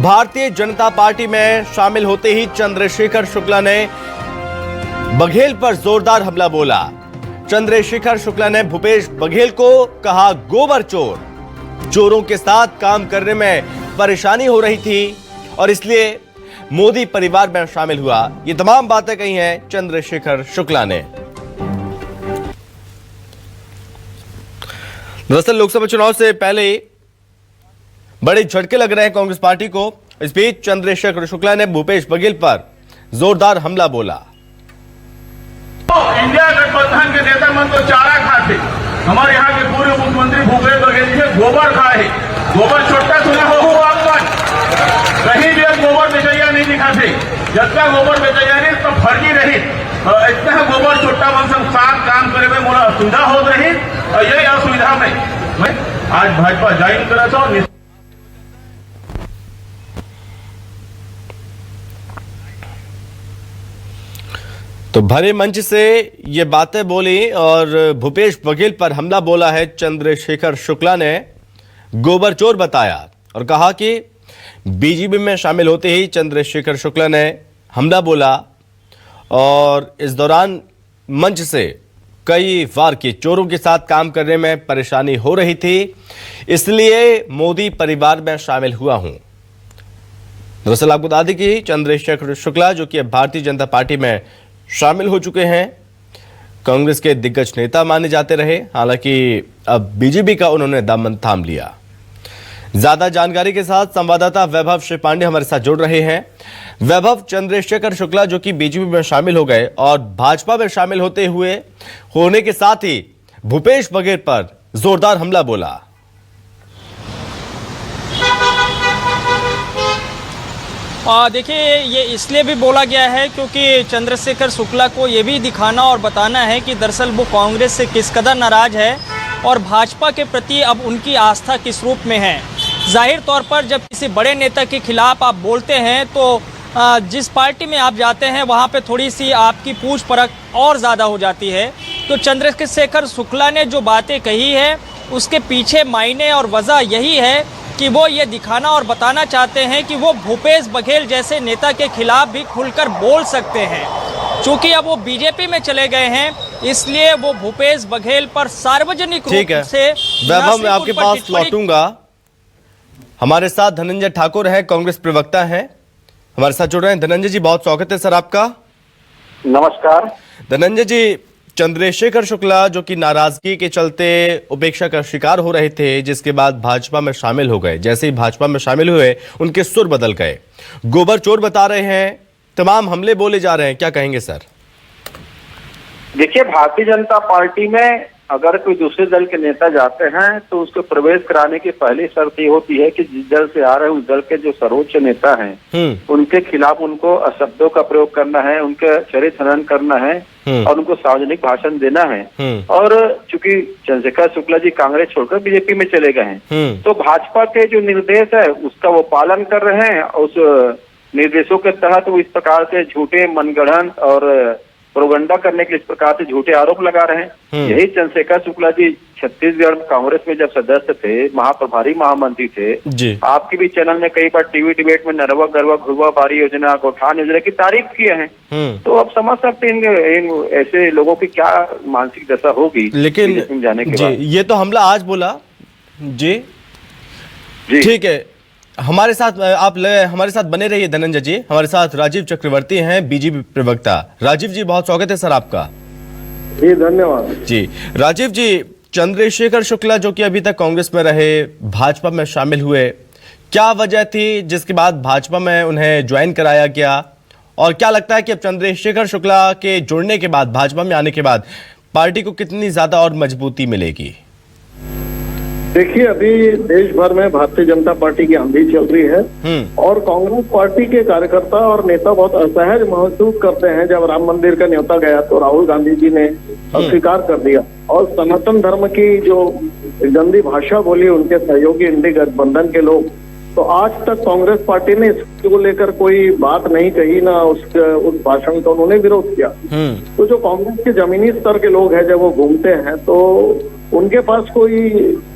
Bharatiya Janata party में शामिल होते ही चंद्रशेखर शुक्ला ने बघेल पर जोरदार हमला बोला। चंद्रशेखर शुक्ला ने भूपेश बघेल को कहा गोबर चोर। चोरों के साथ काम करने में परेशानी हो रही थी और इसलिए मोदी परिवार में शामिल हुआ। ये तमाम बातें कही हैं चंद्रशेखर शुक्ला ने। दरअसल लोकसभा चुनाव से पहले बड़े झटके लग रहे हैं कांग्रेस पार्टी को। इस बीच चंद्रशेखर शुक्ला ने भूपेश बघेल पर जोरदार हमला बोला। इंडिया गठबंधन के नेता मन तो चारा खाते, हमारे यहाँ के पूर्व मुख्यमंत्री भूपेश बघेल जी गोबर खाए। गोबर छोटा सुना हो आप कहीं भी अब गोबर बेचैया नहीं दिखाते। जब तक गोबर बेचैया नहीं तो फर्जी रही इतना गोबर छोटा मन सब साथ काम करे में मोला असुविधा हो रही और यही असुविधा में आज भाजपा ज्वाइन करा था। तो भरे मंच से ये बातें बोली और भूपेश बघेल पर हमला बोला है चंद्रशेखर शुक्ला ने। गोबर चोर बताया और कहा कि बीजेपी में शामिल होते ही चंद्रशेखर शुक्ला ने हमला बोला और इस दौरान मंच से कई बार के चोरों के साथ काम करने में परेशानी हो रही थी, इसलिए मोदी परिवार में शामिल हुआ हूं। दरअसल आपको बता दें कि चंद्रशेखर शुक्ला जो कि भारतीय जनता पार्टी में शामिल हो चुके हैं, कांग्रेस के दिग्गज नेता माने जाते रहे, हालांकि अब बीजेपी का उन्होंने दामन थाम लिया। ज्यादा जानकारी के साथ संवाददाता वैभव श्री पांडे हमारे साथ जुड़ रहे हैं। वैभव, चंद्रशेखर शुक्ला जो कि बीजेपी में शामिल हो गए और भाजपा में शामिल होने के साथ ही भूपेश बघेल पर जोरदार हमला बोला। देखिए, ये इसलिए भी बोला गया है क्योंकि चंद्रशेखर शुक्ला को ये भी दिखाना और बताना है कि दरअसल वो कांग्रेस से किस कदर नाराज है और भाजपा के प्रति अब उनकी आस्था किस रूप में है। जाहिर तौर पर जब किसी बड़े नेता के खिलाफ आप बोलते हैं तो जिस पार्टी में आप जाते हैं वहाँ पे थोड़ी सी आपकी पूछ परख और ज़्यादा हो जाती है। तो चंद्रशेखर शुक्ला ने जो बातें कही है उसके पीछे मायने और वजह यही है कि वो ये दिखाना और बताना चाहते हैं कि वो भूपेश बघेल जैसे नेता के खिलाफ भी खुलकर बोल सकते हैं। चूंकि अब वो बीजेपी में चले गए हैं, इसलिए वो भूपेश बघेल पर सार्वजनिक रूप से। वैभव, मैं आपके पास लौटूंगा। हमारे साथ धनंजय ठाकुर है, कांग्रेस प्रवक्ता हैं, हमारे साथ जुड़ रहे हैं। धनंजय जी, बहुत स्वागत है सर आपका। नमस्कार धनंजय जी, चंद्रशेखर शुक्ला जो कि नाराजगी के चलते उपेक्षा का शिकार हो रहे थे, जिसके बाद भाजपा में शामिल हो गए, जैसे ही भाजपा में शामिल हुए उनके सुर बदल गए, गोबर चोर बता रहे हैं, तमाम हमले बोले जा रहे हैं, क्या कहेंगे सर? देखिए, भारतीय जनता पार्टी में अगर कोई दूसरे दल के नेता जाते हैं तो उसको प्रवेश कराने की पहली शर्त ये होती है कि जिस दल से आ रहे हैं उस दल के जो सर्वोच्च नेता हैं उनके खिलाफ उनको अशब्दों का प्रयोग करना है, उनके चरित्र हनन करना है और उनको सार्वजनिक भाषण देना है। और चूंकि चंद्रशेखर शुक्ला जी कांग्रेस छोड़कर बीजेपी में चले गए हैं तो भाजपा के जो निर्देश है उसका वो पालन कर रहे हैं। उस निर्देशों के तहत वो इस प्रकार से झूठे मनगढ़ंत और प्रोगंडा करने के इस प्रकार से झूठे आरोप लगा रहे हैं। यही चंद्रशेखर शुक्ला जी छत्तीसगढ़ कांग्रेस में जब सदस्य थे, महाप्रभारी महामंत्री थे, आपके भी चैनल ने कई बार टीवी डिबेट में नरवा गरवा घुरवा बारी योजना, गौठान योजना की तारीफ किए हैं। तो अब समझ सकते हैं इन ऐसे लोगों की क्या मानसिक दशा होगी। लेकिन जाने के बाद ये तो हमला आज बोला जी, ठीक है। हमारे साथ बने रहिए धनंजय जी। हमारे साथ राजीव चक्रवर्ती हैं, बीजेपी प्रवक्ता। राजीव जी, बहुत स्वागत है सर आपका। जी धन्यवाद जी। राजीव जी, चंद्रशेखर शुक्ला जो कि अभी तक कांग्रेस में रहे, भाजपा में शामिल हुए, क्या वजह थी जिसके बाद भाजपा में उन्हें ज्वाइन कराया गया और क्या लगता है कि अब चंद्रशेखर शुक्ला के जुड़ने के बाद, भाजपा में आने के बाद पार्टी को कितनी ज्यादा और मजबूती मिलेगी? देखिए, अभी देश भर में भारतीय जनता पार्टी की आंधी चल रही है और कांग्रेस पार्टी के कार्यकर्ता और नेता बहुत असहज महसूस करते हैं। जब राम मंदिर का न्योता गया तो राहुल गांधी जी ने अस्वीकार कर दिया और सनातन धर्म की जो गंदी भाषा बोली उनके सहयोगी इंडी गठबंधन के लोग, तो आज तक कांग्रेस पार्टी ने इसको लेकर कोई बात नहीं कही, ना उस भाषण का उन्होंने विरोध किया। तो जो कांग्रेस के जमीनी स्तर के लोग हैं, जब वो घूमते हैं तो उनके पास कोई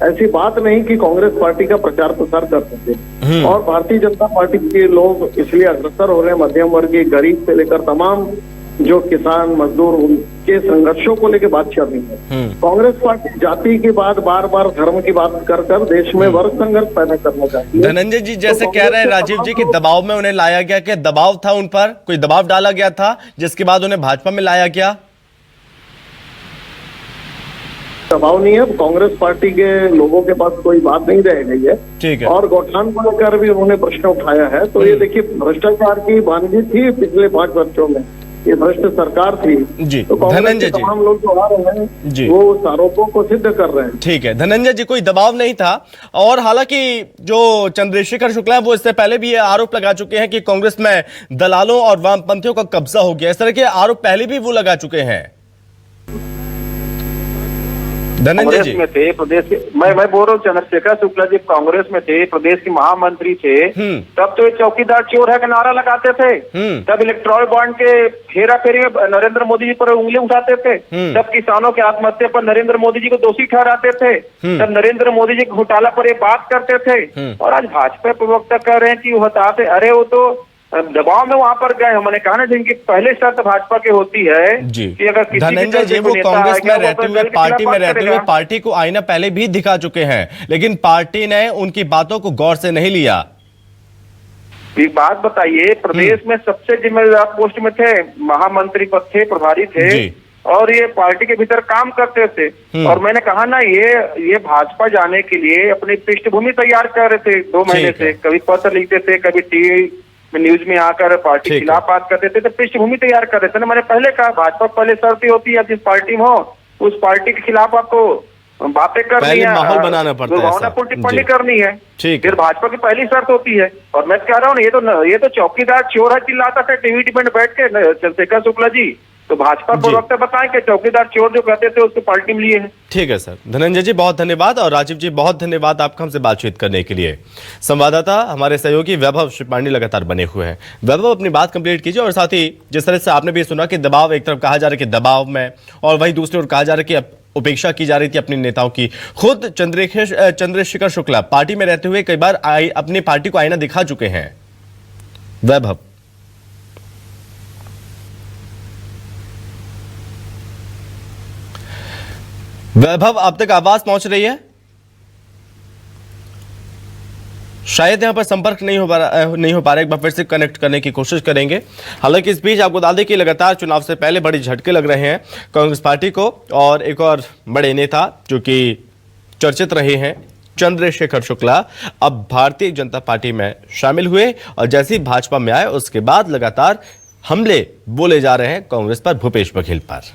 ऐसी बात नहीं कि कांग्रेस पार्टी का प्रचार प्रसार कर सके। और भारतीय जनता पार्टी के लोग इसलिए अग्रसर हो रहे हैं, मध्यम वर्गीय, गरीब से लेकर तमाम जो किसान मजदूर, उनके संघर्षों को लेकर बात चल रही है। कांग्रेस पार्टी जाति की बात, बार बार धर्म की बात कर देश में वर्ग संघर्ष पैदा करना चाहती है। धनंजय जी, जैसे कह रहे हैं राजीव जी कि दबाव में उन्हें लाया गया, कि दबाव था उन पर, कोई दबाव डाला गया था जिसके बाद उन्हें भाजपा में लाया गया? दबाव नहीं है, कांग्रेस पार्टी के लोगों के पास कोई बात नहीं रह गई है। ठीक है। और गौठान को लेकर भी उन्होंने प्रश्न उठाया है। तो ये देखिए, भ्रष्टाचार की वानगी थी पिछले 5 वर्षों में, ये भ्रष्ट सरकार थी जी। तो कांग्रेस धनंजय के जी, तमाम लोग जो आ रहे हैं जी, वो उस आरोपों को सिद्ध कर रहे हैं। ठीक है धनंजय जी, कोई दबाव नहीं था। और हालांकि जो चंद्रशेखर शुक्ला है वो इससे पहले भी ये आरोप लगा चुके हैं कि कांग्रेस में दलालों और वामपंथियों का कब्जा हो गया। इस तरह के आरोप पहले भी वो लगा चुके हैं। धनंजय जी, कांग्रेस में थे प्रदेश के, मैं बोल रहा हूँ चंद्रशेखर शुक्ला जी कांग्रेस में थे, प्रदेश के महामंत्री थे, तब तो ये चौकीदार चोर है का नारा लगाते थे। तब इलेक्ट्रॉल बॉन्ड के हेरा फेरी में नरेंद्र मोदी जी पर उंगली उठाते थे। तब किसानों के आत्महत्या पर नरेंद्र मोदी जी को दोषी ठहराते थे। तब नरेंद्र मोदी जी घोटाला पर ये बात करते थे। और आज भाजपा प्रवक्ता कह रहे हैं कि वो हटाते, अरे वो तो दबाव में वहां पर गए। हमने कहा ना, जिनकी पहले शर्त भाजपा की होती है कि अगर किसी धनंजय जी वो कांग्रेस में रहते हुए, पार्टी में रहते हुए पार्टी को आईना पहले भी दिखा चुके हैं, लेकिन पार्टी ने उनकी बातों को गौर से नहीं लिया। एक बात बताइए, प्रदेश में सबसे जिम्मेदार पोस्ट में थे, महामंत्री पद थे, प्रभारी थे, और ये पार्टी के भीतर काम करते थे। और मैंने कहा ना, ये भाजपा जाने के लिए अपनी पृष्ठभूमि तैयार कर रहे थे 2 महीने से। कभी पत्र लिखते थे, कभी टीवी न्यूज में आकर पार्टी के खिलाफ बात करते थे, तो पृष्ठभूमि तैयार कर रहे थे ना। मैंने पहले कहा, भाजपा पहले शर्त होती है, जिस पार्टी में हो उस पार्टी के खिलाफ आपको बातें करनी है, माहौल बनाना पड़ता है, दुर्भावनापूर्ण टिप्पणी करनी है, फिर भाजपा की पहली शर्त होती है। और मैं कह रहा हूँ, ये तो चौकीदार चोर है चिल्लाता था टीवी डिबेट बैठ के चंद्रशेखर शुक्ला जी। तो भाजपा प्रवक्ता बताएं कि चौकीदार चोर जो कहते थे उसको पार्टी में लिए हैं। ठीक है सर। धनंजय जी बहुत धन्यवाद, और राजीव जी बहुत धन्यवाद आपका हमसे बातचीत करने के लिए। संवाददाता हमारे सहयोगी वैभव श्रीपांडे लगातार बने हुए हैं। वैभव, अपनी बात कंप्लीट कीजिए। और साथ ही जिस तरह से आपने भी सुना कि दबाव, एक तरफ कहा जा रहा है कि दबाव में, और वहीं दूसरी ओर कहा जा रहा है कि उपेक्षा की जा रही थी अपने नेताओं की। खुद चंद्रशेखर शुक्ला पार्टी में रहते हुए कई बार अपनी पार्टी को आईना दिखा चुके हैं। वैभव, अब तक आवाज पहुंच रही है? शायद यहां पर संपर्क नहीं हो पा रहा। एक बार फिर से कनेक्ट करने की कोशिश करेंगे। हालांकि इस बीच आपको बता दें कि लगातार चुनाव से पहले बड़े झटके लग रहे हैं कांग्रेस पार्टी को, और एक और बड़े नेता जो कि चर्चित रहे हैं, चंद्रशेखर शुक्ला, अब भारतीय जनता पार्टी में शामिल हुए। और जैसे ही भाजपा में आए उसके बाद लगातार हमले बोले जा रहे हैं कांग्रेस पर, भूपेश बघेल पर।